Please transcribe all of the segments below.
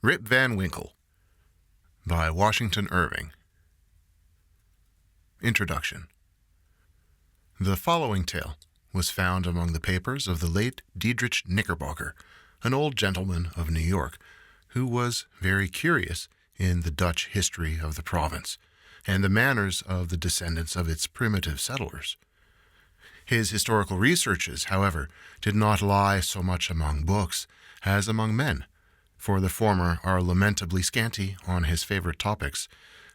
Rip Van Winkle by Washington Irving. Introduction. The following tale was found among the papers of the late Diedrich Knickerbocker, an old gentleman of New York, who was very curious in the Dutch history of the province and the manners of the descendants of its primitive settlers. His historical researches, however, did not lie so much among books as among men, for the former are lamentably scanty on his favorite topics,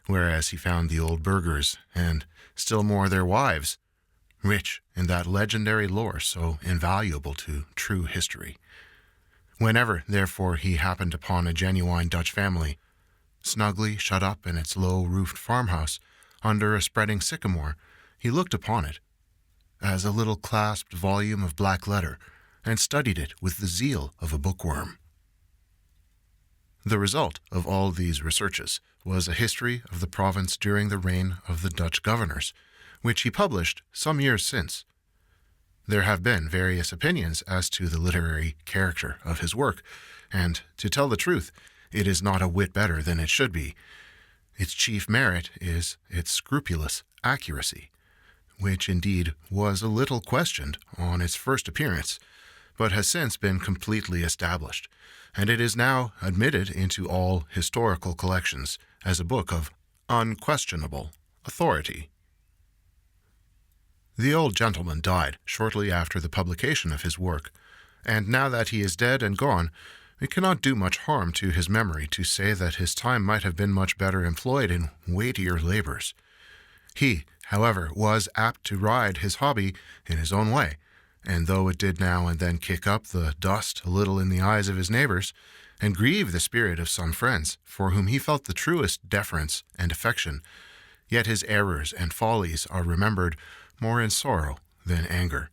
whereas he found the old burghers, and still more their wives, rich in that legendary lore so invaluable to true history. Whenever, therefore, he happened upon a genuine Dutch family, snugly shut up in its low-roofed farmhouse under a spreading sycamore, he looked upon it as a little clasped volume of black letter, and studied it with the zeal of a bookworm. The result of all these researches was a history of the province during the reign of the Dutch governors, which he published some years since. There have been various opinions as to the literary character of his work, and, to tell the truth, it is not a whit better than it should be. Its chief merit is its scrupulous accuracy, which indeed was a little questioned on its first appearance, but has since been completely established, and it is now admitted into all historical collections as a book of unquestionable authority. The old gentleman died shortly after the publication of his work, and now that he is dead and gone, it cannot do much harm to his memory to say that his time might have been much better employed in weightier labors. He, however, was apt to ride his hobby in his own way, and though it did now and then kick up the dust a little in the eyes of his neighbors, and grieve the spirit of some friends, for whom he felt the truest deference and affection, yet his errors and follies are remembered more in sorrow than anger,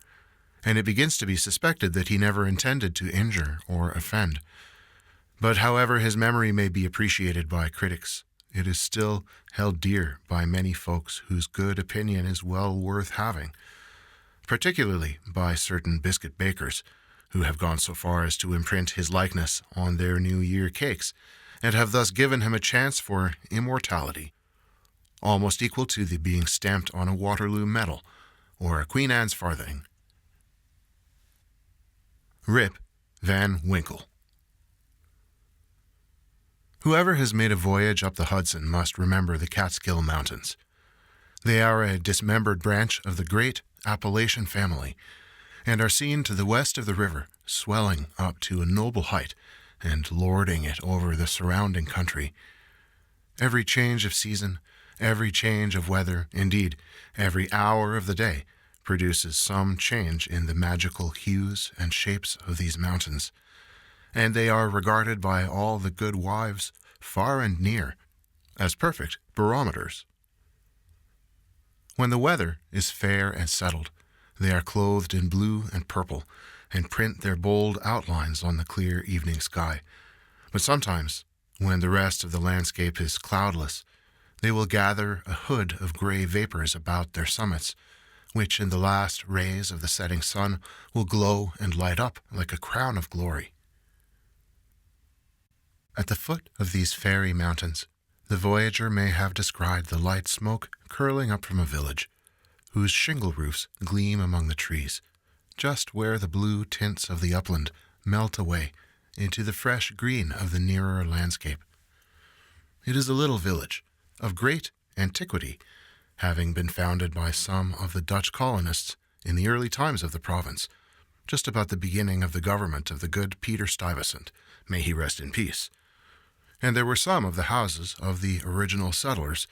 and it begins to be suspected that he never intended to injure or offend. But however his memory may be appreciated by critics, it is still held dear by many folks whose good opinion is well worth having, particularly by certain biscuit bakers, who have gone so far as to imprint his likeness on their New Year cakes, and have thus given him a chance for immortality, almost equal to the being stamped on a Waterloo medal or a Queen Anne's farthing. Rip Van Winkle. Whoever has made a voyage up the Hudson must remember the Catskill Mountains. They are a dismembered branch of the great Appalachian family, and are seen to the west of the river, swelling up to a noble height and lording it over the surrounding country. Every change of season, every change of weather, indeed, every hour of the day, produces some change in the magical hues and shapes of these mountains, and they are regarded by all the good wives, far and near, as perfect barometers. When the weather is fair and settled, they are clothed in blue and purple, and print their bold outlines on the clear evening sky. But sometimes, when the rest of the landscape is cloudless, they will gather a hood of gray vapors about their summits, which in the last rays of the setting sun will glow and light up like a crown of glory. At the foot of these fairy mountains, the voyager may have descried the light smoke curling up from a village, whose shingle roofs gleam among the trees, just where the blue tints of the upland melt away into the fresh green of the nearer landscape. It is a little village, of great antiquity, having been founded by some of the Dutch colonists in the early times of the province, just about the beginning of the government of the good Peter Stuyvesant, may he rest in peace. And there were some of the houses of the original settlers,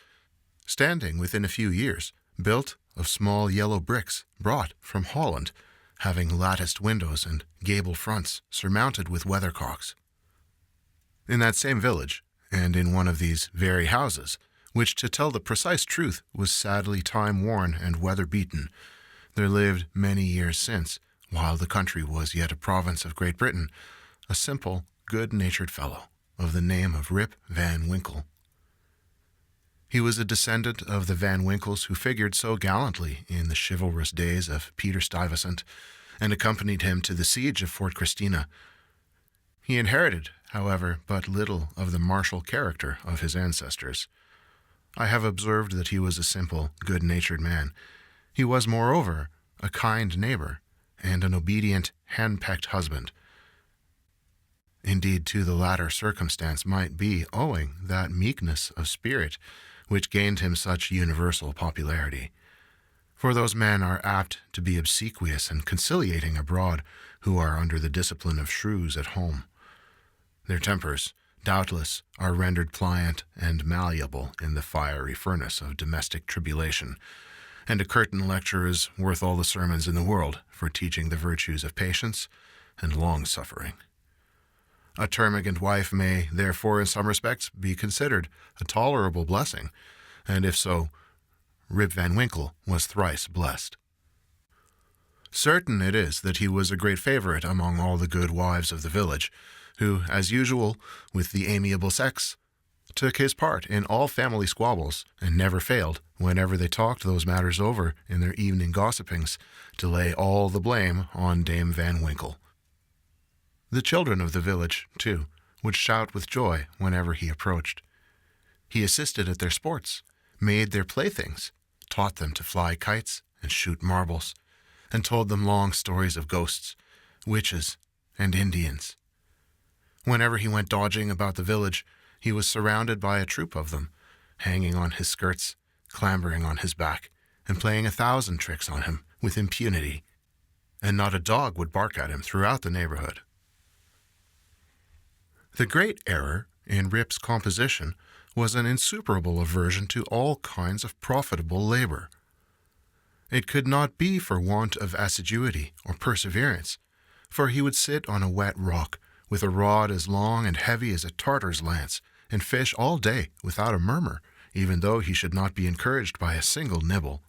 standing within a few years, built of small yellow bricks brought from Holland, having latticed windows and gable fronts surmounted with weathercocks. In that same village, and in one of these very houses, which, to tell the precise truth, was sadly time-worn and weather-beaten, there lived many years since, while the country was yet a province of Great Britain, a simple, good-natured fellow of the name of Rip Van Winkle. He was a descendant of the Van Winkles who figured so gallantly in the chivalrous days of Peter Stuyvesant and accompanied him to the siege of Fort Christina. He inherited, however, but little of the martial character of his ancestors. I have observed that he was a simple, good-natured man. He was, moreover, a kind neighbor and an obedient, hand-pecked husband. Indeed, to the latter circumstance might be owing that meekness of spirit which gained him such universal popularity. For those men are apt to be obsequious and conciliating abroad who are under the discipline of shrews at home. Their tempers, doubtless, are rendered pliant and malleable in the fiery furnace of domestic tribulation, and a curtain lecture is worth all the sermons in the world for teaching the virtues of patience and long-suffering. A termagant wife may, therefore, in some respects, be considered a tolerable blessing, and if so, Rip Van Winkle was thrice blessed. Certain it is that he was a great favorite among all the good wives of the village, who, as usual, with the amiable sex, took his part in all family squabbles, and never failed, whenever they talked those matters over in their evening gossipings, to lay all the blame on Dame Van Winkle. The children of the village, too, would shout with joy whenever he approached. He assisted at their sports, made their playthings, taught them to fly kites and shoot marbles, and told them long stories of ghosts, witches, and Indians. Whenever he went dodging about the village, he was surrounded by a troop of them, hanging on his skirts, clambering on his back, and playing 1,000 tricks on him with impunity, and not a dog would bark at him throughout the neighborhood. The great error in Rip's composition was an insuperable aversion to all kinds of profitable labor. It could not be for want of assiduity or perseverance, for he would sit on a wet rock with a rod as long and heavy as a Tartar's lance, and fish all day without a murmur, even though he should not be encouraged by a single nibble.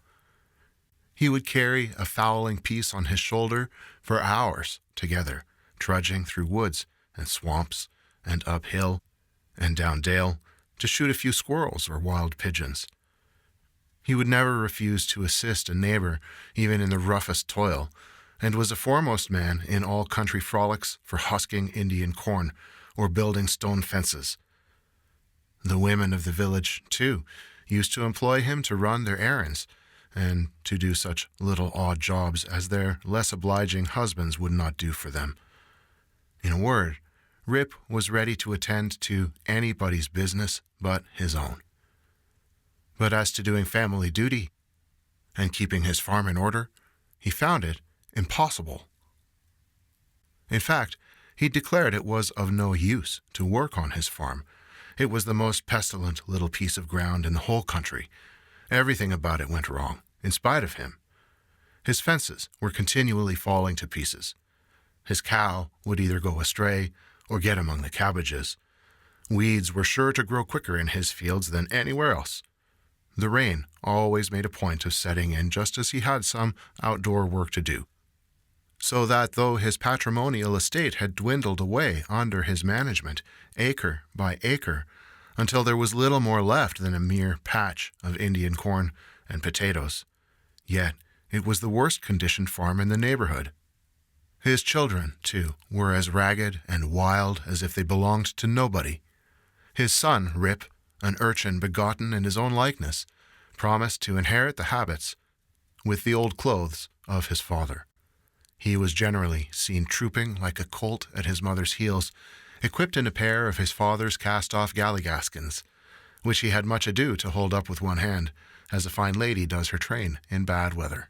He would carry a fowling piece on his shoulder for hours together, trudging through woods and swamps and up hill and down dale to shoot a few squirrels or wild pigeons. He would never refuse to assist a neighbor even in the roughest toil, and was a foremost man in all country frolics for husking Indian corn or building stone fences. The women of the village, too, used to employ him to run their errands, and to do such little odd jobs as their less obliging husbands would not do for them. In a word, Rip was ready to attend to anybody's business but his own. But as to doing family duty and keeping his farm in order, he found it impossible. In fact, he declared it was of no use to work on his farm. It was the most pestilent little piece of ground in the whole country. Everything about it went wrong, in spite of him. His fences were continually falling to pieces. His cow would either go astray or get among the cabbages. Weeds were sure to grow quicker in his fields than anywhere else. The rain always made a point of setting in just as he had some outdoor work to do, so that though his patrimonial estate had dwindled away under his management, acre by acre, until there was little more left than a mere patch of Indian corn and potatoes, yet it was the worst-conditioned farm in the neighborhood. His children, too, were as ragged and wild as if they belonged to nobody. His son, Rip, an urchin begotten in his own likeness, promised to inherit the habits, with the old clothes, of his father. He was generally seen trooping like a colt at his mother's heels, equipped in a pair of his father's cast-off galligaskins, which he had much ado to hold up with one hand, as a fine lady does her train in bad weather.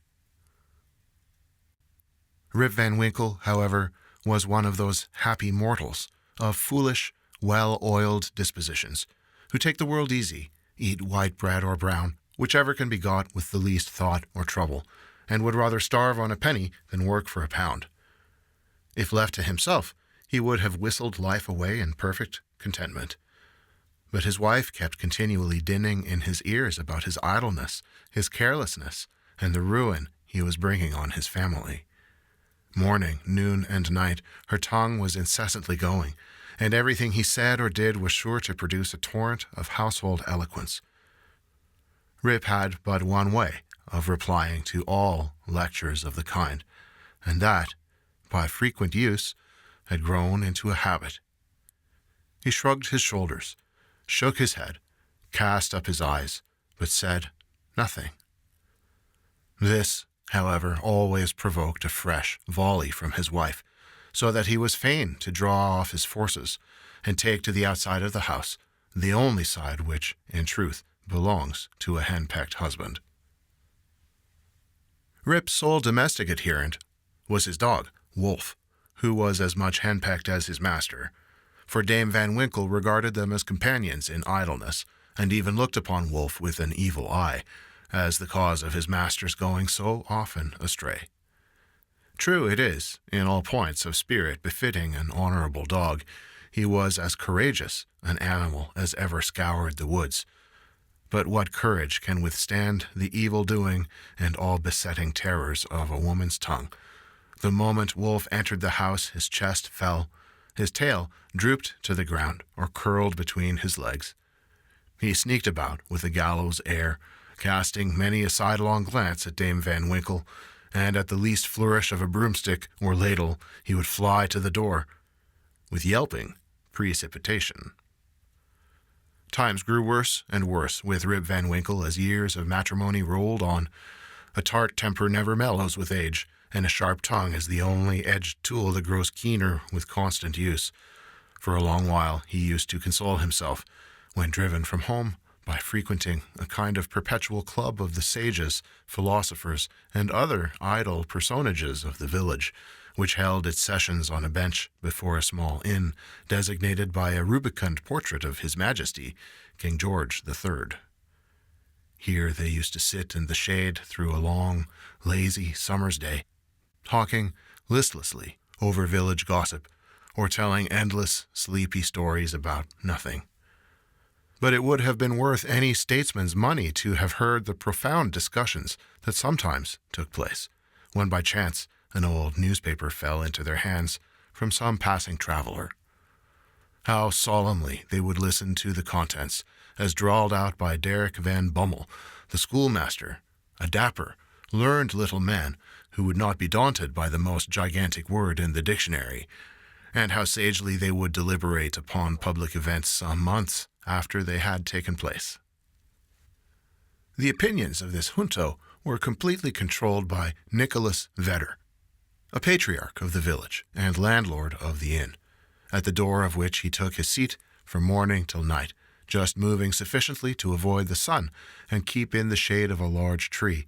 Rip Van Winkle, however, was one of those happy mortals, of foolish, well-oiled dispositions, who take the world easy, eat white bread or brown, whichever can be got with the least thought or trouble, and would rather starve on a penny than work for a pound. If left to himself, he would have whistled life away in perfect contentment. But his wife kept continually dinning in his ears about his idleness, his carelessness, and the ruin he was bringing on his family. Morning, noon, and night, her tongue was incessantly going, and everything he said or did was sure to produce a torrent of household eloquence. Rip had but one way of replying to all lectures of the kind, and that, by frequent use, had grown into a habit. He shrugged his shoulders, shook his head, cast up his eyes, but said nothing. This, however, always provoked a fresh volley from his wife, so that he was fain to draw off his forces and take to the outside of the house, the only side which, in truth, belongs to a henpecked husband. Rip's sole domestic adherent was his dog, Wolf, who was as much henpecked as his master, for Dame Van Winkle regarded them as companions in idleness, and even looked upon Wolf with an evil eye, as the cause of his master's going so often astray. True it is, in all points of spirit befitting an honorable dog, he was as courageous an animal as ever scoured the woods. But what courage can withstand the evil-doing and all-besetting terrors of a woman's tongue? The moment Wolf entered the house, his chest fell, his tail drooped to the ground or curled between his legs. He sneaked about with a gallows air, casting many a sidelong glance at Dame Van Winkle, and at the least flourish of a broomstick or ladle he would fly to the door, with yelping precipitation. Times grew worse and worse with Rip Van Winkle as years of matrimony rolled on. A tart temper never mellows with age, and a sharp tongue is the only edged tool that grows keener with constant use. For a long while he used to console himself, when driven from home, by frequenting a kind of perpetual club of the sages, philosophers, and other idle personages of the village, which held its sessions on a bench before a small inn, designated by a rubicund portrait of His Majesty, King George III. Here they used to sit in the shade through a long, lazy summer's day, talking listlessly over village gossip, or telling endless, sleepy stories about nothing. But it would have been worth any statesman's money to have heard the profound discussions that sometimes took place, when by chance an old newspaper fell into their hands from some passing traveler. How solemnly they would listen to the contents, as drawled out by Derrick Van Bummel, the schoolmaster, a dapper, learned little man who would not be daunted by the most gigantic word in the dictionary, and how sagely they would deliberate upon public events some months after they had taken place. The opinions of this junto were completely controlled by Nicholas Vedder, a patriarch of the village and landlord of the inn, at the door of which he took his seat from morning till night, just moving sufficiently to avoid the sun and keep in the shade of a large tree,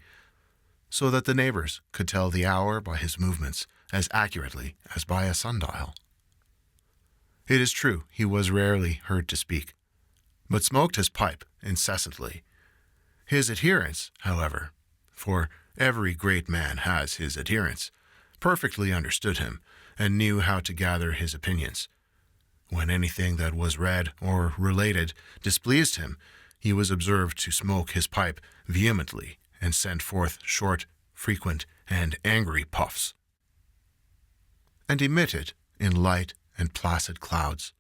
so that the neighbors could tell the hour by his movements as accurately as by a sundial. It is true he was rarely heard to speak, but smoked his pipe incessantly. His adherents, however, for every great man has his adherents, perfectly understood him and knew how to gather his opinions. When anything that was read or related displeased him, he was observed to smoke his pipe vehemently and send forth short, frequent, and angry puffs, and emit it in light and placid clouds,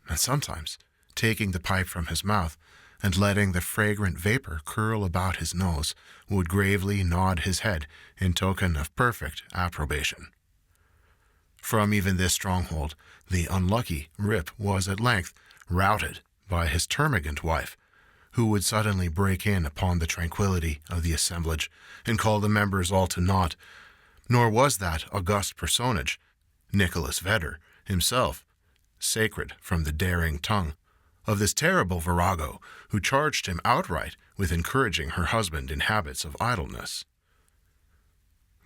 and sometimes, taking the pipe from his mouth and letting the fragrant vapor curl about his nose, would gravely nod his head in token of perfect approbation. From even this stronghold, the unlucky Rip was at length routed by his termagant wife, who would suddenly break in upon the tranquillity of the assemblage and call the members all to naught. Nor was that august personage, Nicholas Vedder, himself, sacred from the daring tongue of this terrible virago who charged him outright with encouraging her husband in habits of idleness.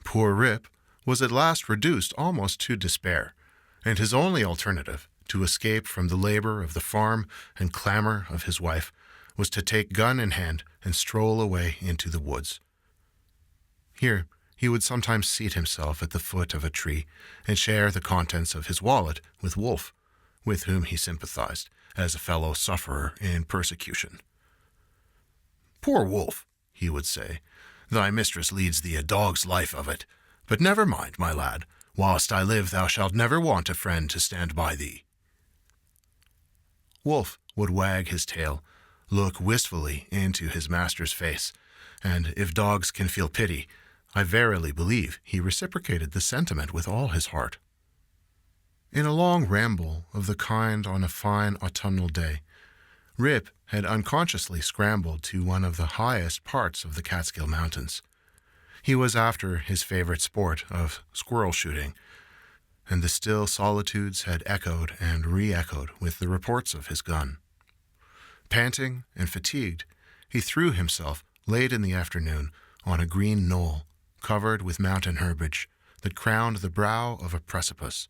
Poor Rip was at last reduced almost to despair, and his only alternative to escape from the labor of the farm and clamor of his wife was to take gun in hand and stroll away into the woods. Here he would sometimes seat himself at the foot of a tree and share the contents of his wallet with Wolf, with whom he sympathized as a fellow sufferer in persecution. "Poor Wolf," he would say, "thy mistress leads thee a dog's life of it, but never mind, my lad, whilst I live thou shalt never want a friend to stand by thee." Wolf would wag his tail, look wistfully into his master's face, and if dogs can feel pity, I verily believe he reciprocated the sentiment with all his heart. In a long ramble of the kind on a fine autumnal day, Rip had unconsciously scrambled to one of the highest parts of the Catskill Mountains. He was after his favorite sport of squirrel shooting, and the still solitudes had echoed and re-echoed with the reports of his gun. Panting and fatigued, he threw himself late in the afternoon on a green knoll covered with mountain herbage that crowned the brow of a precipice.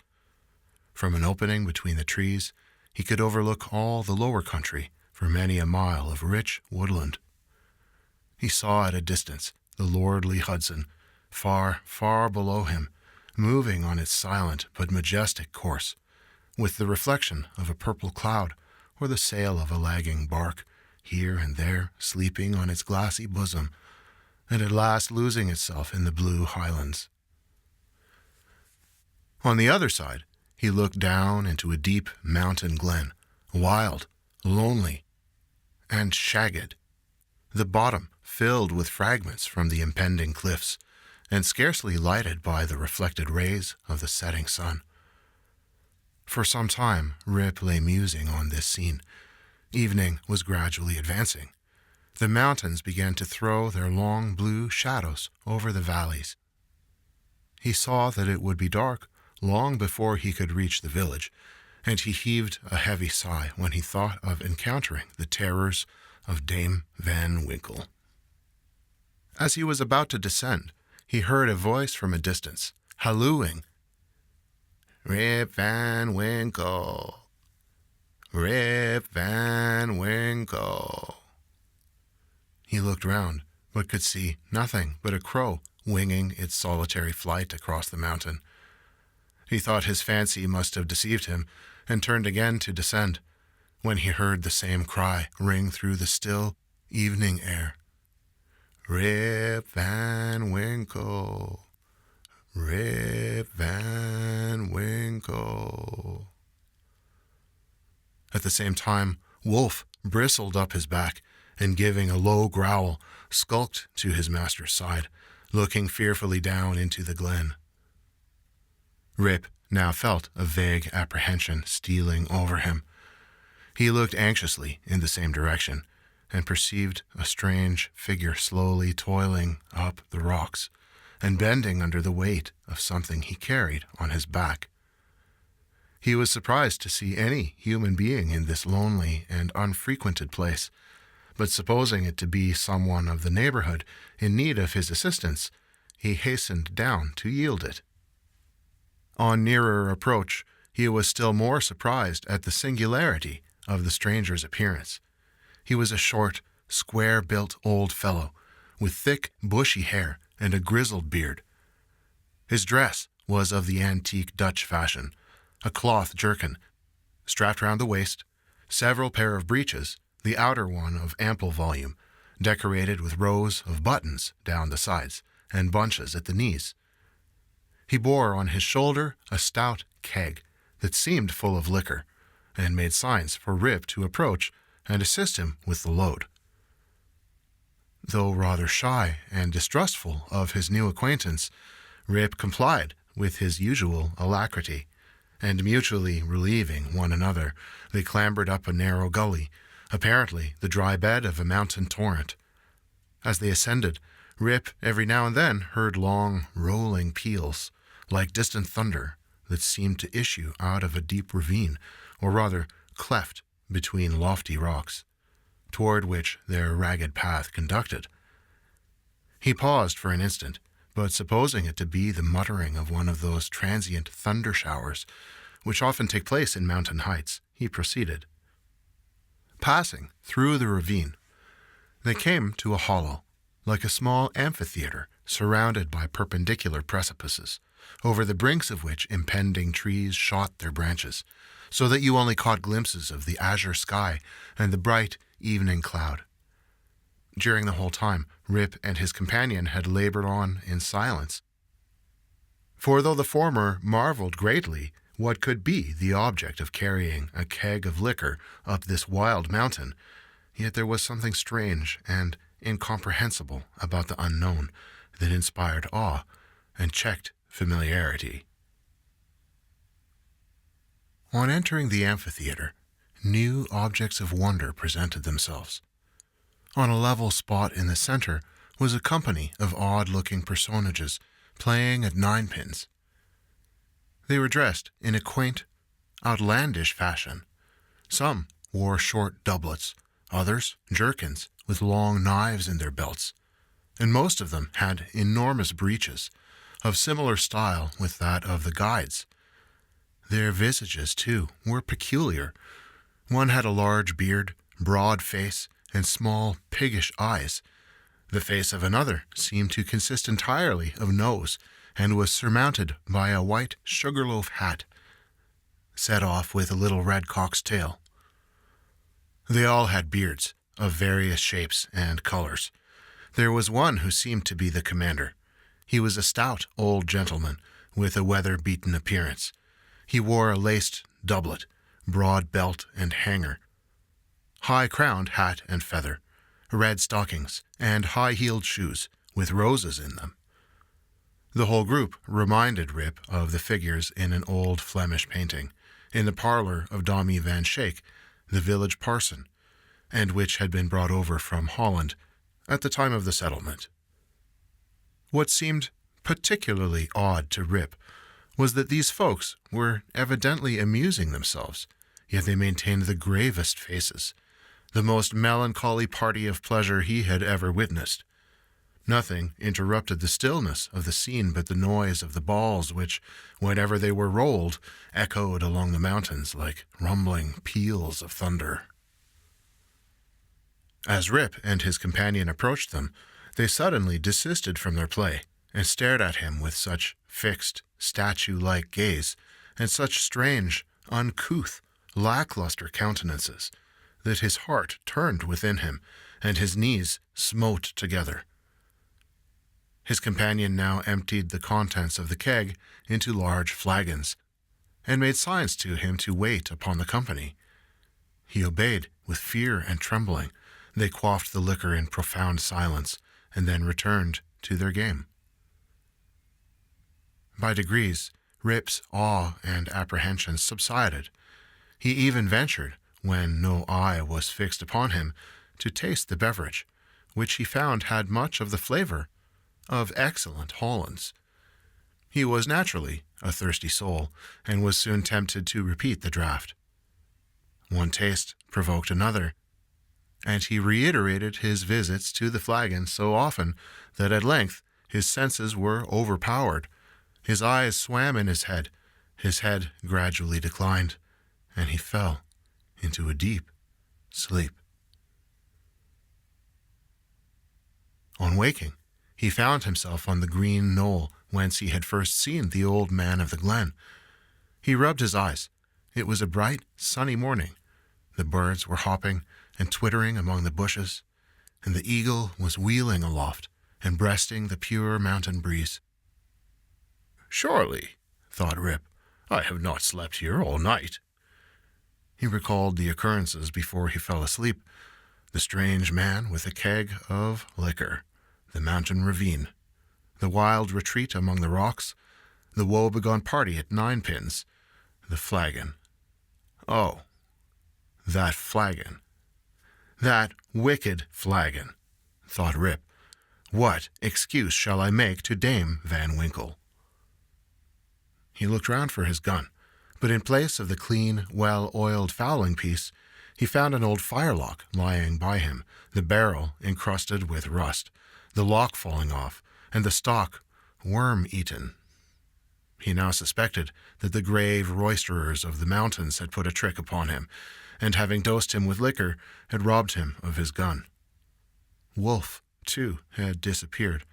From an opening between the trees, he could overlook all the lower country for many a mile of rich woodland. He saw at a distance the lordly Hudson, far, far below him, moving on its silent but majestic course, with the reflection of a purple cloud or the sail of a lagging bark, here and there sleeping on its glassy bosom, and at last losing itself in the blue highlands. On the other side, he looked down into a deep mountain glen, wild, lonely, and shagged, the bottom filled with fragments from the impending cliffs, and scarcely lighted by the reflected rays of the setting sun. For some time, Rip lay musing on this scene. Evening was gradually advancing. The mountains began to throw their long blue shadows over the valleys. He saw that it would be dark long before he could reach the village, and he heaved a heavy sigh when he thought of encountering the terrors of Dame Van Winkle. As he was about to descend, he heard a voice from a distance, hallooing, "Rip Van Winkle! Rip Van Winkle!" He looked round, but could see nothing but a crow winging its solitary flight across the mountain. He thought his fancy must have deceived him, and turned again to descend, when he heard the same cry ring through the still evening air. "Rip Van Winkle! Rip Van Winkle!" At the same time, Wolf bristled up his back, and giving a low growl, skulked to his master's side, looking fearfully down into the glen. Rip now felt a vague apprehension stealing over him. He looked anxiously in the same direction, and perceived a strange figure slowly toiling up the rocks, and bending under the weight of something he carried on his back. He was surprised to see any human being in this lonely and unfrequented place, but supposing it to be someone of the neighborhood in need of his assistance, he hastened down to yield it. On nearer approach, he was still more surprised at the singularity of the stranger's appearance. He was a short, square-built old fellow, with thick, bushy hair and a grizzled beard. His dress was of the antique Dutch fashion, a cloth jerkin, strapped round the waist, several pair of breeches, the outer one of ample volume, decorated with rows of buttons down the sides and bunches at the knees. He bore on his shoulder a stout keg that seemed full of liquor, and made signs for Rip to approach and assist him with the load. Though rather shy and distrustful of his new acquaintance, Rip complied with his usual alacrity, and mutually relieving one another, they clambered up a narrow gully, apparently the dry bed of a mountain torrent. As they ascended, Rip every now and then heard long, rolling peals, like distant thunder, that seemed to issue out of a deep ravine, or rather cleft between lofty rocks, toward which their ragged path conducted. He paused for an instant, but supposing it to be the muttering of one of those transient thunder showers which often take place in mountain heights, he proceeded. Passing through the ravine, they came to a hollow, like a small amphitheater surrounded by perpendicular precipices, over the brinks of which impending trees shot their branches, so that you only caught glimpses of the azure sky and the bright evening cloud. During the whole time, Rip and his companion had labored on in silence. For though the former marveled greatly what could be the object of carrying a keg of liquor up this wild mountain, yet there was something strange and incomprehensible about the unknown that inspired awe and checked familiarity. On entering the amphitheater, new objects of wonder presented themselves. On a level spot in the center was a company of odd-looking personages playing at ninepins. They were dressed in a quaint, outlandish fashion. Some wore short doublets, others jerkins with long knives in their belts, and most of them had enormous breeches, of similar style with that of the guides. Their visages, too, were peculiar. One had a large beard, broad face, and small, piggish eyes. The face of another seemed to consist entirely of nose, and was surmounted by a white sugarloaf hat, set off with a little red cock's tail. They all had beards of various shapes and colors. There was one who seemed to be the commander. He was a stout old gentleman with a weather-beaten appearance. He wore a laced doublet, broad belt and hanger, high-crowned hat and feather, red stockings, and high-heeled shoes with roses in them. The whole group reminded Rip of the figures in an old Flemish painting, in the parlor of Dommy van Shake, the village parson, and which had been brought over from Holland at the time of the settlement. What seemed particularly odd to Rip was that these folks were evidently amusing themselves, yet they maintained the gravest faces, the most melancholy party of pleasure he had ever witnessed. Nothing interrupted the stillness of the scene but the noise of the balls which, whenever they were rolled, echoed along the mountains like rumbling peals of thunder. As Rip and his companion approached them, they suddenly desisted from their play and stared at him with such fixed, statue-like gaze and such strange, uncouth, lackluster countenances that his heart turned within him and his knees smote together. His companion now emptied the contents of the keg into large flagons and made signs to him to wait upon the company. He obeyed with fear and trembling. They quaffed the liquor in profound silence and then returned to their game. By degrees, Rip's awe and apprehension subsided. He even ventured, when no eye was fixed upon him, to taste the beverage, which he found had much of the flavor of excellent Hollands. He was naturally a thirsty soul, and was soon tempted to repeat the draught. One taste provoked another, and he reiterated his visits to the flagon so often that at length his senses were overpowered. His eyes swam in his head gradually declined, and he fell into a deep sleep. On waking, he found himself on the green knoll whence he had first seen the old man of the glen. He rubbed his eyes. It was a bright, sunny morning. The birds were hopping and twittering among the bushes, and the eagle was wheeling aloft and breasting the pure mountain breeze. "Surely," thought Rip, "I have not slept here all night." He recalled the occurrences before he fell asleep: the strange man with a keg of liquor, the mountain ravine, the wild retreat among the rocks, the woe-begone party at ninepins, the flagon. Oh, that flagon. That wicked flagon, thought Rip. What excuse shall I make to Dame Van Winkle? He looked round for his gun, but in place of the clean, well-oiled fowling piece, he found an old firelock lying by him, the barrel encrusted with rust, the lock falling off, and the stock worm-eaten. He now suspected that the grave roisterers of the mountains had put a trick upon him, and having dosed him with liquor, had robbed him of his gun. Wolf, too, had disappeared,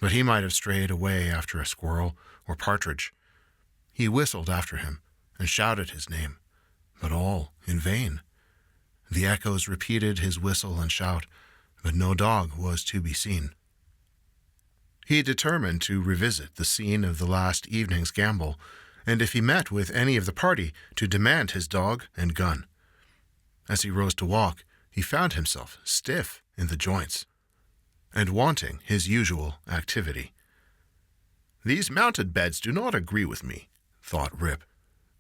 but he might have strayed away after a squirrel or partridge. He whistled after him and shouted his name, but all in vain. The echoes repeated his whistle and shout, but no dog was to be seen. He determined to revisit the scene of the last evening's gamble, and if he met with any of the party, to demand his dog and gun. As he rose to walk, he found himself stiff in the joints and wanting his usual activity. "These mounted beds do not agree with me," thought Rip.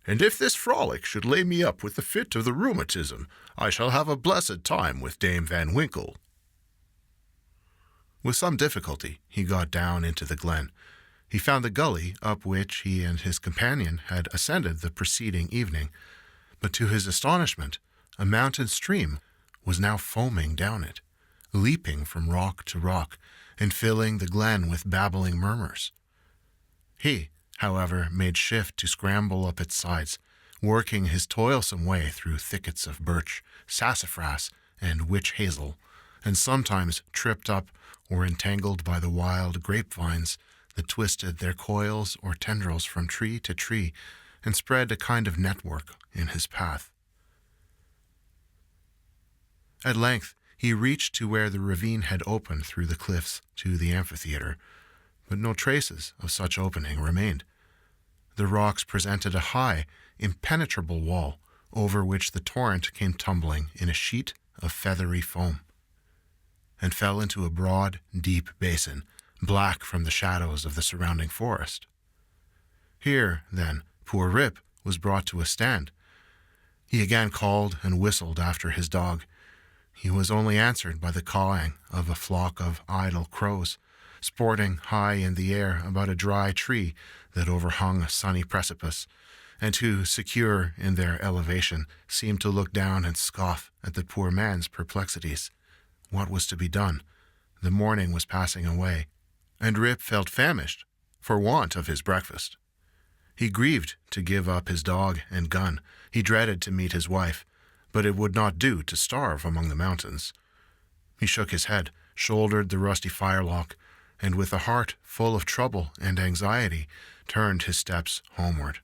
And if this frolic should lay me up with the fit of the rheumatism, I shall have a blessed time with Dame Van Winkle." With some difficulty he got down into the glen. He found the gully up which he and his companion had ascended the preceding evening, but to his astonishment a mountain stream was now foaming down it, leaping from rock to rock, and filling the glen with babbling murmurs. He, however, made shift to scramble up its sides, working his toilsome way through thickets of birch, sassafras, and witch hazel, and sometimes tripped up or entangled by the wild grapevines that twisted their coils or tendrils from tree to tree and spread a kind of network in his path. At length he reached to where the ravine had opened through the cliffs to the amphitheater, but no traces of such opening remained. The rocks presented a high, impenetrable wall, over which the torrent came tumbling in a sheet of feathery foam, and fell into a broad, deep basin, black from the shadows of the surrounding forest. Here, then, poor Rip was brought to a stand. He again called and whistled after his dog. He was only answered by the cawing of a flock of idle crows, sporting high in the air about a dry tree that overhung a sunny precipice, and who, secure in their elevation, seemed to look down and scoff at the poor man's perplexities. What was to be done? The morning was passing away, and Rip felt famished for want of his breakfast. He grieved to give up his dog and gun. He dreaded to meet his wife, but it would not do to starve among the mountains. He shook his head, shouldered the rusty firelock, and with a heart full of trouble and anxiety, turned his steps homeward.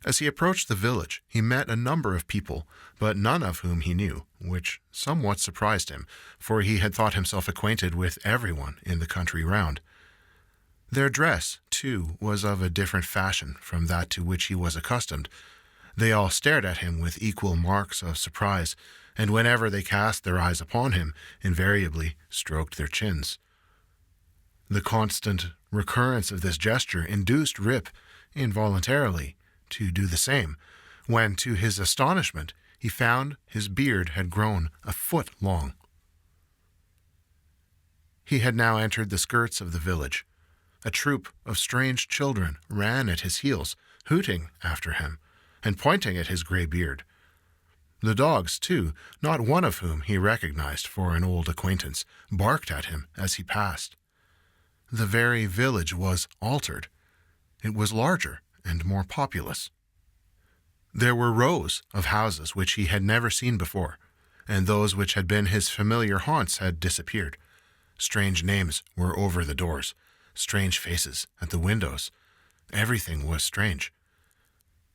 As he approached the village, he met a number of people, but none of whom he knew, which somewhat surprised him, for he had thought himself acquainted with everyone in the country round. Their dress, too, was of a different fashion from that to which he was accustomed. They all stared at him with equal marks of surprise, and whenever they cast their eyes upon him, invariably stroked their chins. The constant recurrence of this gesture induced Rip, involuntarily, to do the same, when, to his astonishment, he found his beard had grown a foot long. He had now entered the skirts of the village. A troop of strange children ran at his heels, hooting after him, and pointing at his gray beard. The dogs, too, not one of whom he recognized for an old acquaintance, barked at him as he passed. The very village was altered. It was larger and more populous. There were rows of houses which he had never seen before, and those which had been his familiar haunts had disappeared. Strange names were over the doors, strange faces at the windows. Everything was strange.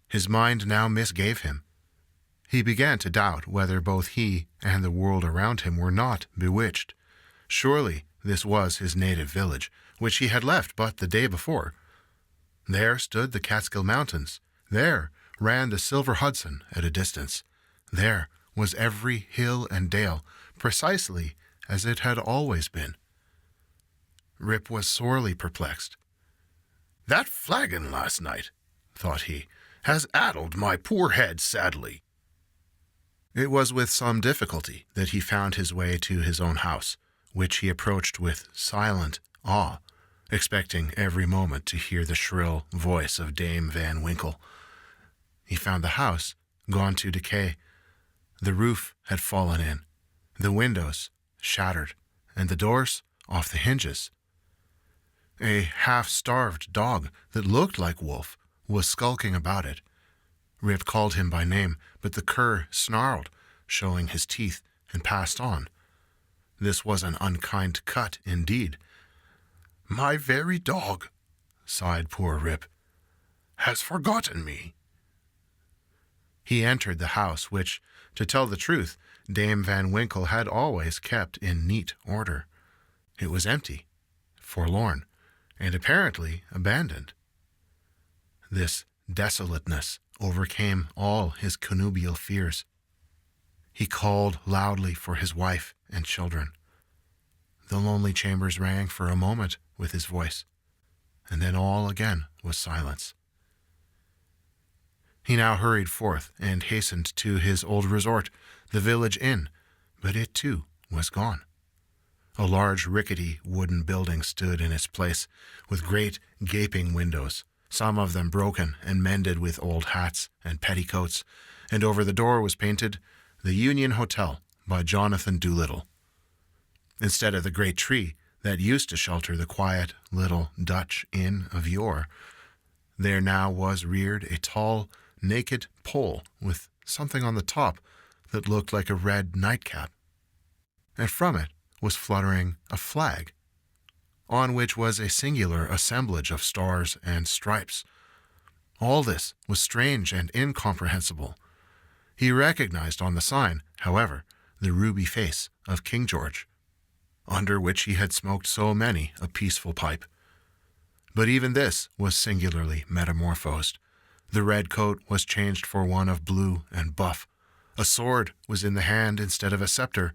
His mind now misgave him. He began to doubt whether both he and the world around him were not bewitched. Surely this was his native village, which he had left but the day before. There stood the Catskill Mountains. There ran the silver Hudson at a distance. There was every hill and dale, precisely as it had always been. Rip was sorely perplexed. "That flagon last night," thought he, "has addled my poor head sadly." It was with some difficulty that he found his way to his own house, which he approached with silent awe, expecting every moment to hear the shrill voice of Dame Van Winkle. He found the house gone to decay. The roof had fallen in, the windows shattered, and the doors off the hinges. A half-starved dog that looked like Wolf was skulking about it. Rip called him by name, but the cur snarled, showing his teeth, and passed on. This was an unkind cut indeed. "My very dog," sighed poor Rip, "has forgotten me." He entered the house, which, to tell the truth, Dame Van Winkle had always kept in neat order. It was empty, forlorn, and apparently abandoned. This desolateness overcame all his connubial fears. He called loudly for his wife and children. The lonely chambers rang for a moment with his voice, and then all again was silence. He now hurried forth and hastened to his old resort, the village inn, but it too was gone. A large rickety wooden building stood in its place, with great gaping windows, some of them broken and mended with old hats and petticoats, and over the door was painted, "The Union Hotel by Jonathan Doolittle." Instead of the great tree that used to shelter the quiet little Dutch inn of yore, there now was reared a tall, naked pole with something on the top that looked like a red nightcap, and from it was fluttering a flag, on which was a singular assemblage of stars and stripes. All this was strange and incomprehensible. He recognized on the sign, however, the ruby face of King George, under which he had smoked so many a peaceful pipe. But even this was singularly metamorphosed. The red coat was changed for one of blue and buff. A sword was in the hand instead of a scepter.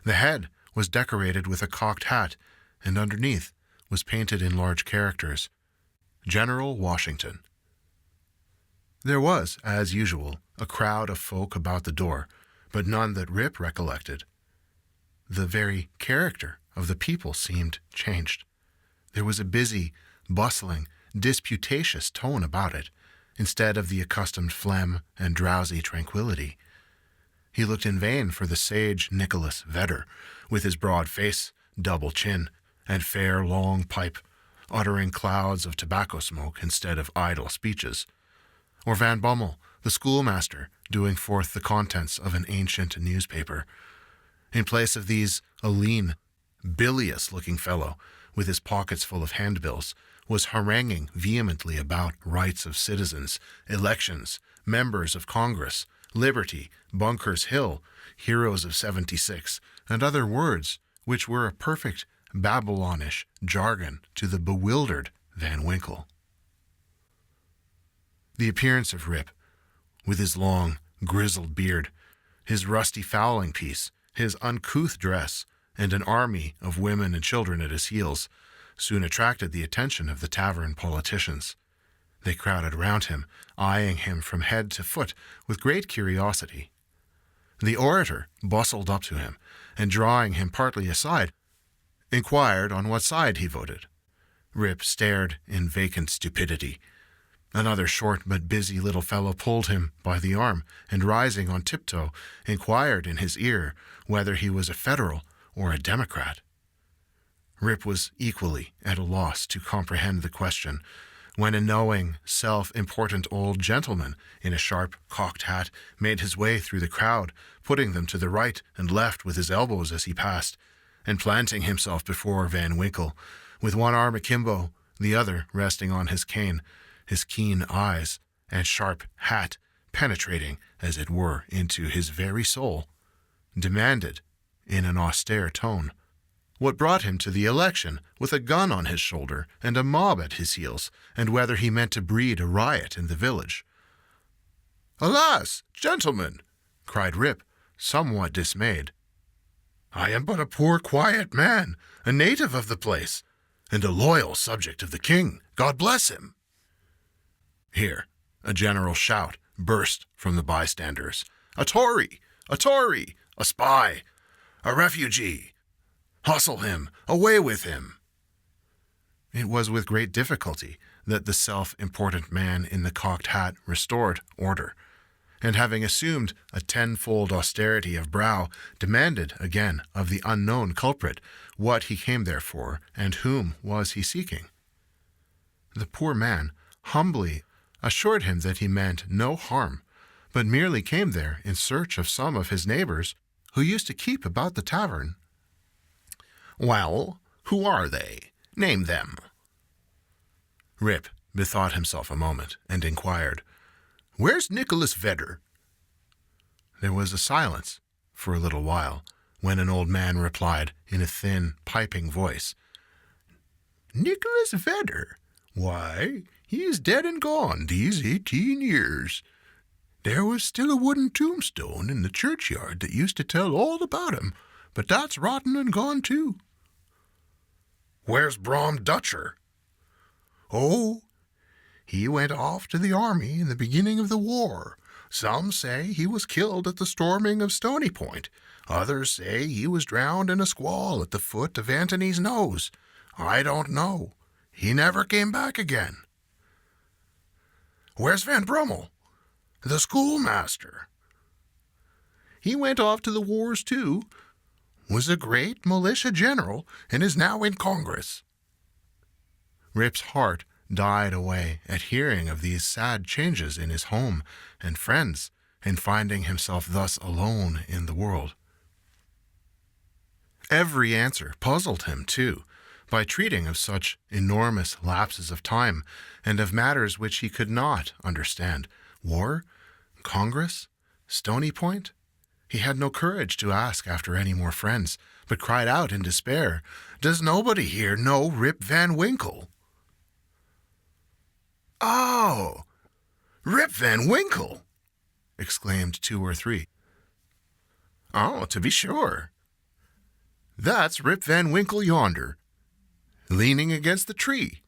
The head was decorated with a cocked hat, and underneath was painted in large characters, "General Washington." There was, as usual, a crowd of folk about the door, but none that Rip recollected. The very character of the people seemed changed. There was a busy, bustling, disputatious tone about it, instead of the accustomed phlegm and drowsy tranquillity. He looked in vain for the sage Nicholas Vedder, with his broad face, double chin, and fair long pipe, uttering clouds of tobacco smoke instead of idle speeches, or Van Bummel, the schoolmaster, doing forth the contents of an ancient newspaper. In place of these, a lean, bilious-looking fellow, with his pockets full of handbills, was haranguing vehemently about rights of citizens, elections, members of Congress, liberty, Bunker's Hill, heroes of '76, and other words which were a perfect Babylonish jargon to the bewildered Van Winkle. The appearance of Rip, with his long, grizzled beard, his rusty fowling piece, his uncouth dress, and an army of women and children at his heels, soon attracted the attention of the tavern politicians. They crowded round him, eyeing him from head to foot with great curiosity. The orator bustled up to him, and drawing him partly aside, inquired on what side he voted. Rip stared in vacant stupidity. Another short but busy little fellow pulled him by the arm, and rising on tiptoe, inquired in his ear whether he was a Federal or a Democrat. Rip was equally at a loss to comprehend the question, when a knowing, self-important old gentleman in a sharp cocked hat made his way through the crowd, putting them to the right and left with his elbows as he passed, and planting himself before Van Winkle, with one arm akimbo, the other resting on his cane, his keen eyes and sharp hat penetrating, as it were, into his very soul, demanded, in an austere tone, what brought him to the election with a gun on his shoulder and a mob at his heels, and whether he meant to breed a riot in the village. "Alas, gentlemen," cried Rip, somewhat dismayed, "I am but a poor quiet man, a native of the place, and a loyal subject of the king, God bless him." Here a general shout burst from the bystanders. "A Tory! A Tory! A spy! A refugee! Hustle him! Away with him!" It was with great difficulty that the self-important man in the cocked hat restored order, and having assumed a tenfold austerity of brow, demanded again of the unknown culprit what he came there for, and whom was he seeking. The poor man humbly assured him that he meant no harm, but merely came there in search of some of his neighbors who used to keep about the tavern. "Well, who are they? Name them." Rip bethought himself a moment, and inquired, "Where's Nicholas Vedder?" There was a silence for a little while, when an old man replied in a thin, piping voice, "Nicholas Vedder? Why, he is dead and gone these 18 years. There was still a wooden tombstone in the churchyard that used to tell all about him, but that's rotten and gone too." "Where's Brom Dutcher?" "Oh, He went off to the army in the beginning of the war. Some say he was killed at the storming of Stony Point. Others say he was drowned in a squall at the foot of Antony's Nose. I don't know. He never came back again." "Where's Van Brummel?" "The schoolmaster." "He went off to the wars too. Was a great militia general and is now in Congress." Rip's heart died away at hearing of these sad changes in his home and friends, and finding himself thus alone in the world. Every answer puzzled him, too, by treating of such enormous lapses of time, and of matters which he could not understand. War? Congress? Stony Point? He had no courage to ask after any more friends, but cried out in despair, "Does nobody here know Rip Van Winkle?" "Oh, Rip Van Winkle!" exclaimed 2 or 3. "Oh, to be sure. That's Rip Van Winkle yonder, leaning against the tree."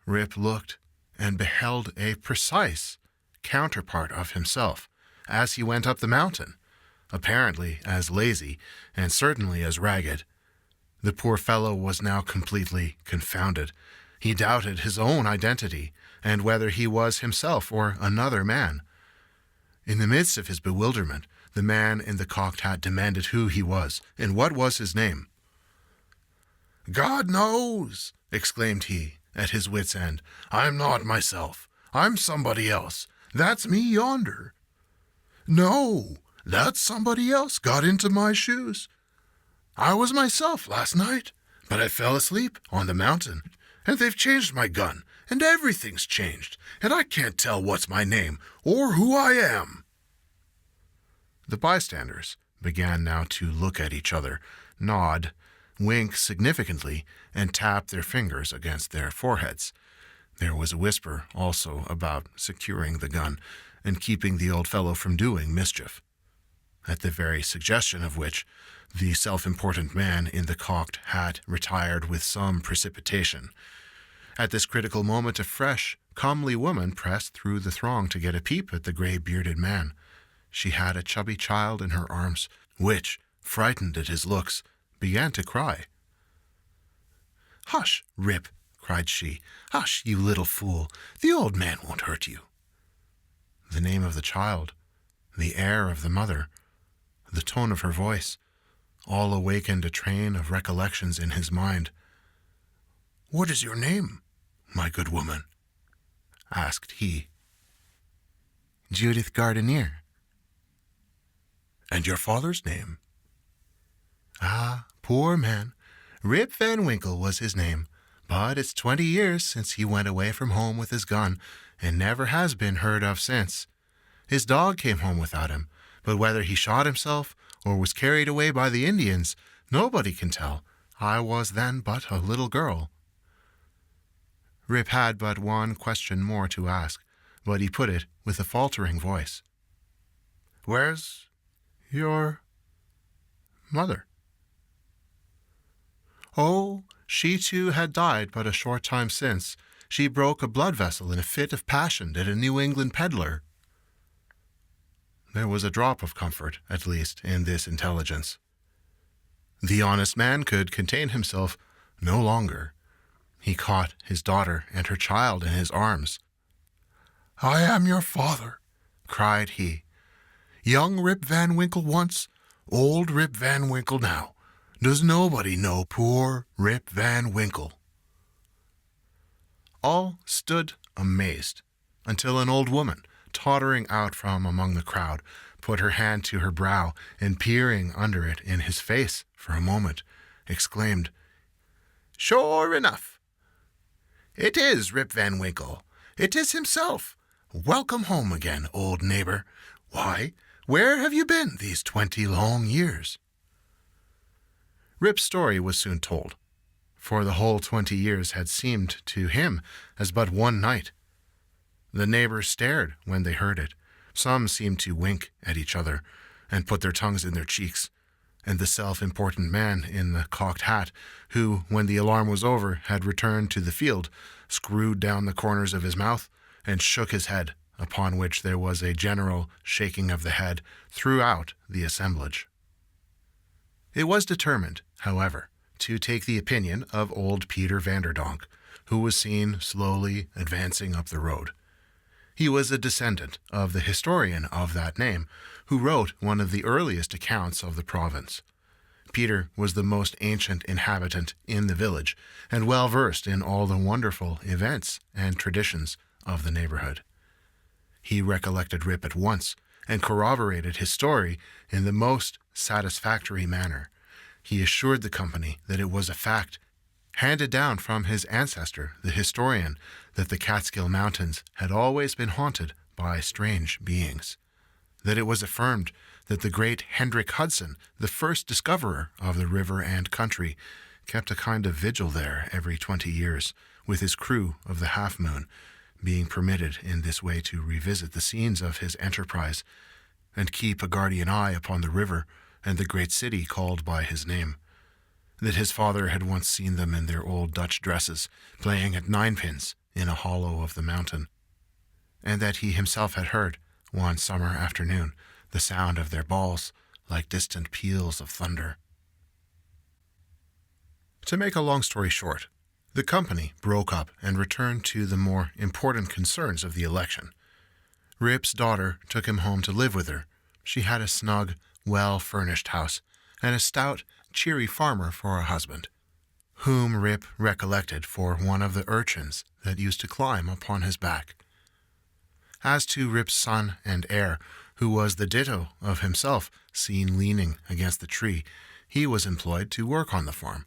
Rip looked and beheld a precise counterpart of himself as he went up the mountain, apparently as lazy and certainly as ragged. The poor fellow was now completely confounded. He doubted his own identity, and whether he was himself or another man. In the midst of his bewilderment, the man in the cocked hat demanded who he was, and what was his name. "God knows!" exclaimed he, at his wit's end. "I'm not myself. I'm somebody else. That's me yonder." "No, that's somebody else got into my shoes. I was myself last night, but I fell asleep on the mountain, and they've changed my gun, and everything's changed, and I can't tell what's my name or who I am." The bystanders began now to look at each other, nod, wink significantly, and tap their fingers against their foreheads. There was a whisper also about securing the gun and keeping the old fellow from doing mischief, at the very suggestion of which the self-important man in the cocked hat retired with some precipitation. At this critical moment a fresh, comely woman pressed through the throng to get a peep at the gray-bearded man. She had a chubby child in her arms, which, frightened at his looks, began to cry. "Hush, Rip," cried she. "Hush, you little fool. The old man won't hurt you." The name of the child, the air of the mother, the tone of her voice, all awakened a train of recollections in his mind. "What is your name, my good woman?" asked he. "Judith Gardenier." "And your father's name?" "Ah, poor man, Rip Van Winkle was his name, but it's 20 years since he went away from home with his gun, and never has been heard of since. His dog came home without him, but whether he shot himself or was carried away by the Indians, nobody can tell. I was then but a little girl." Rip had but one question more to ask, but he put it with a faltering voice. "Where's your mother?" "Oh, she too had died but a short time since. She broke a blood vessel in a fit of passion at a New England peddler." There was a drop of comfort, at least, in this intelligence. The honest man could contain himself no longer. He caught his daughter and her child in his arms. "I am your father," cried he. "Young Rip Van Winkle once, old Rip Van Winkle now. Does nobody know poor Rip Van Winkle?" All stood amazed, until an old woman, tottering out from among the crowd, put her hand to her brow, and peering under it in his face for a moment, exclaimed, "Sure enough! It is Rip Van Winkle. It is himself. Welcome home again, old neighbor. Why, where have you been these 20 long years?" Rip's story was soon told, for the whole 20 years had seemed to him as but one night. The neighbors stared when they heard it. Some seemed to wink at each other and put their tongues in their cheeks, and the self-important man in the cocked hat, who, when the alarm was over, had returned to the field, screwed down the corners of his mouth, and shook his head, upon which there was a general shaking of the head throughout the assemblage. It was determined, however, to take the opinion of old Peter Vanderdonk, who was seen slowly advancing up the road. He was a descendant of the historian of that name, who wrote one of the earliest accounts of the province. Peter was the most ancient inhabitant in the village, and well versed in all the wonderful events and traditions of the neighborhood. He recollected Rip at once, and corroborated his story in the most satisfactory manner. He assured the company that it was a fact, handed down from his ancestor, the historian, that the Catskill Mountains had always been haunted by strange beings. That it was affirmed that the great Hendrik Hudson, the first discoverer of the river and country, kept a kind of vigil there every 20 years, with his crew of the Half Moon, being permitted in this way to revisit the scenes of his enterprise, and keep a guardian eye upon the river and the great city called by his name. That his father had once seen them in their old Dutch dresses, playing at ninepins in a hollow of the mountain, and that he himself had heard, one summer afternoon, the sound of their balls like distant peals of thunder. To make a long story short, the company broke up and returned to the more important concerns of the election. Rip's daughter took him home to live with her. She had a snug, well-furnished house, and a stout, cheery farmer for a husband, whom Rip recollected for one of the urchins that used to climb upon his back. As to Rip's son and heir, who was the ditto of himself, seen leaning against the tree, he was employed to work on the farm,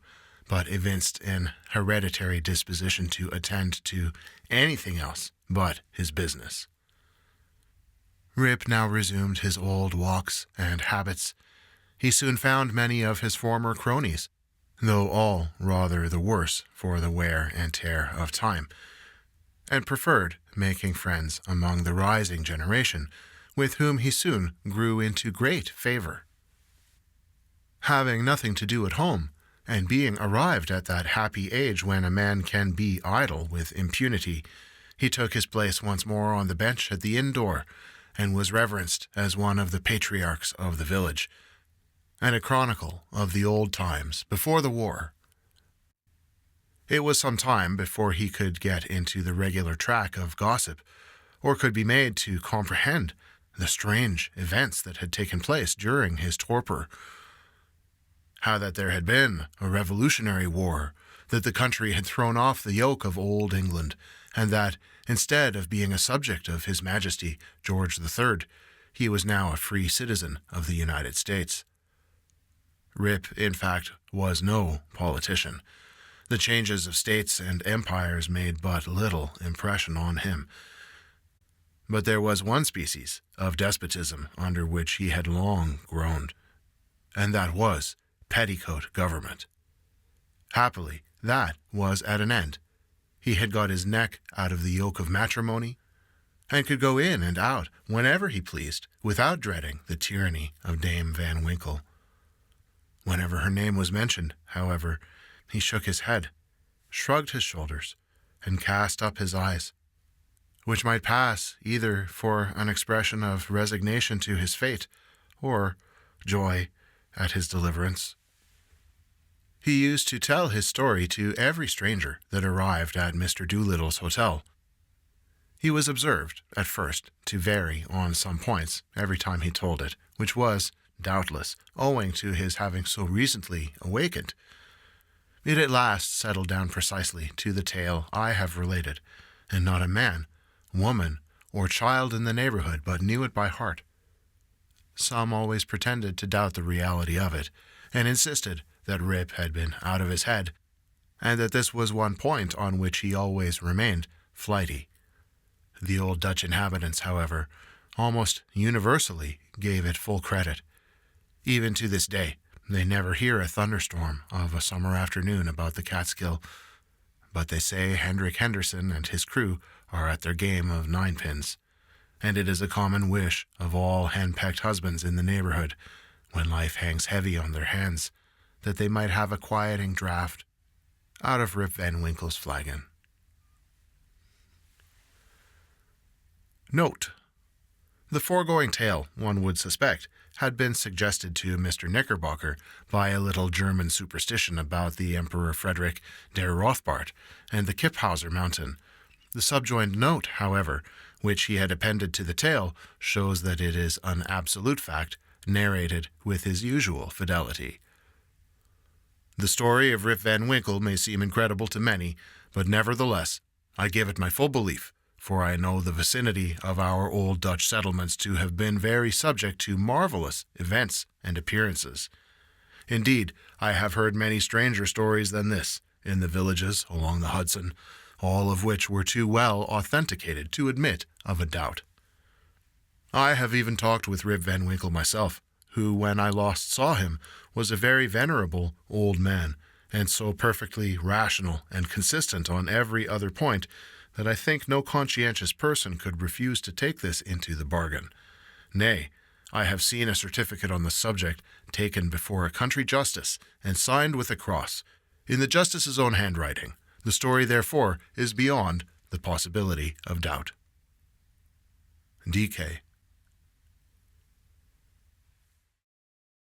but evinced an hereditary disposition to attend to anything else but his business. Rip now resumed his old walks and habits. He soon found many of his former cronies, though all rather the worse for the wear and tear of time, and preferred making friends among the rising generation, with whom he soon grew into great favor. Having nothing to do at home, and being arrived at that happy age when a man can be idle with impunity, he took his place once more on the bench at the inn door, and was reverenced as one of the patriarchs of the village, and a chronicle of the old times before the war. It was some time before he could get into the regular track of gossip, or could be made to comprehend the strange events that had taken place during his torpor. How that there had been a revolutionary war, that the country had thrown off the yoke of old England, and that, instead of being a subject of His Majesty George III, he was now a free citizen of the United States. Rip, in fact, was no politician. The changes of states and empires made but little impression on him. But there was one species of despotism under which he had long groaned, and that was petticoat government. Happily, that was at an end. He had got his neck out of the yoke of matrimony, and could go in and out whenever he pleased, without dreading the tyranny of Dame Van Winkle. Whenever her name was mentioned, however, he shook his head, shrugged his shoulders, and cast up his eyes, which might pass either for an expression of resignation to his fate, or joy at his deliverance. He used to tell his story to every stranger that arrived at Mr. Doolittle's hotel. He was observed, at first, to vary on some points every time he told it, which was, doubtless, owing to his having so recently awakened. It at last settled down precisely to the tale I have related, and not a man, woman, or child in the neighborhood but knew it by heart. Some always pretended to doubt the reality of it, and insisted that Rip had been out of his head, and that this was one point on which he always remained flighty. The old Dutch inhabitants, however, almost universally gave it full credit. Even to this day, they never hear a thunderstorm of a summer afternoon about the Catskill, but they say Hendrik Henderson and his crew are at their game of ninepins, and it is a common wish of all hen-pecked husbands in the neighborhood, when life hangs heavy on their hands, that they might have a quieting draught out of Rip Van Winkle's flagon. Note: the foregoing tale, one would suspect, had been suggested to Mr. Knickerbocker by a little German superstition about the Emperor Frederick der Rothbart and the Kipphauser mountain. The subjoined note, however, which he had appended to the tale, shows that it is an absolute fact, narrated with his usual fidelity. The story of Rip Van Winkle may seem incredible to many, but nevertheless, I give it my full belief, for I know the vicinity of our old Dutch settlements to have been very subject to marvelous events and appearances. Indeed, I have heard many stranger stories than this in the villages along the Hudson, all of which were too well authenticated to admit of a doubt. I have even talked with Rip Van Winkle myself, who, when I last saw him, was a very venerable old man, and so perfectly rational and consistent on every other point that I think no conscientious person could refuse to take this into the bargain. Nay, I have seen a certificate on the subject taken before a country justice and signed with a cross, in the justice's own handwriting. The story, therefore, is beyond the possibility of doubt. D.K.